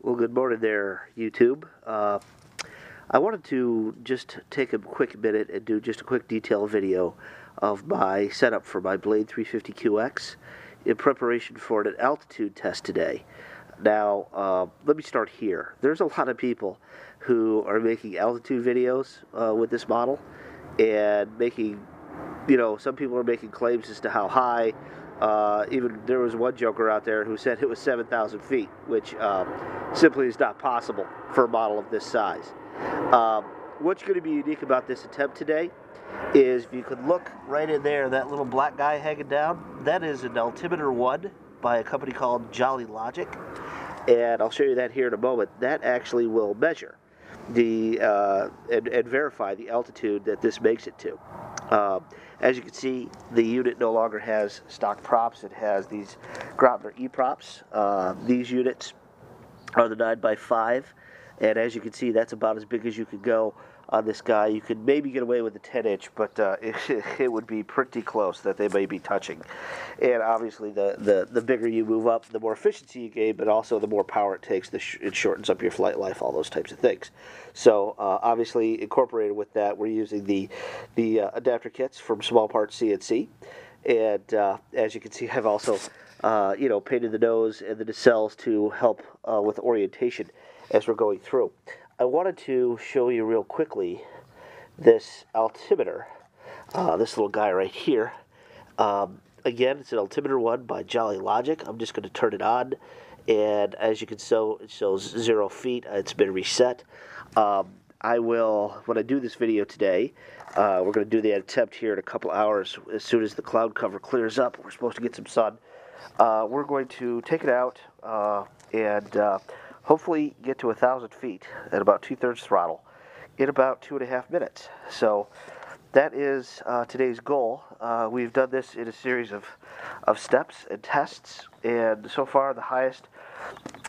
Well, good morning there, YouTube. I wanted to just take a quick minute and do just a quick detail video of my setup for my Blade 350QX in preparation for an altitude test today. Now, let me start here. There's a lot of people who are making altitude videos with this model and making, some people are making claims as to how high. Even there was one joker out there who said it was 7,000 feet, which simply is not possible for a model of this size. What's going to be unique about this attempt today is if you could look right in there, that little black guy hanging down, that is an Altimeter 1 by a company called Jolly Logic, and I'll show you that here in a moment. That actually will measure the and verify the altitude that this makes it to. As you can see, the unit no longer has stock props. It has these Grotner E-props. These units are the 9x5, and as you can see, that's about as big as you could go on this guy. You could maybe get away with a 10-inch, but it would be pretty close that they may be touching. And obviously, the bigger you move up, the more efficiency you gain, but also the more power it takes. It shortens up your flight life, all those types of things. So obviously, incorporated with that, we're using the adapter kits from Small Parts CNC. And as you can see, I've also painted the nose and the nacelles to help with orientation as we're going through. I wanted to show you real quickly this altimeter, this little guy right here. Again, it's an Altimeter 1 by Jolly Logic. I'm just going to turn it on, and as you can see, it shows 0 feet. It's been reset. I will, when I do this video today, we're going to do the attempt here in a couple hours. As soon as the cloud cover clears up, we're supposed to get some sun. We're going to take it out and hopefully get to 1,000 feet at about 2/3 throttle in about 2.5 minutes. So that is today's goal. We've done this in a series of steps and tests, and so far the highest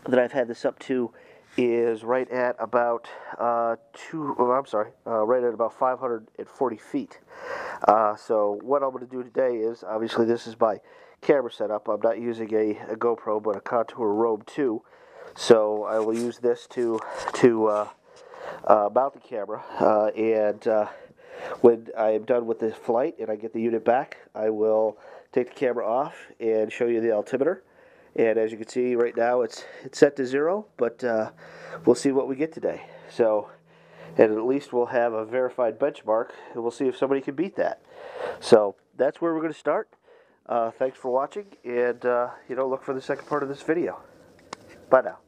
that I've had this up to is right at about right at about 540 feet. So what I'm going to do today is, obviously this is my camera setup. I'm not using a GoPro, but a Contour Robe 2. So I will use this to mount the camera, and when I am done with the flight and I get the unit back, I will take the camera off and show you the altimeter. And as you can see right now, it's set to 0, but we'll see what we get today. So, and at least we'll have a verified benchmark, and we'll see if somebody can beat that. So that's where we're going to start. Thanks for watching, and look for the second part of this video. Bye now.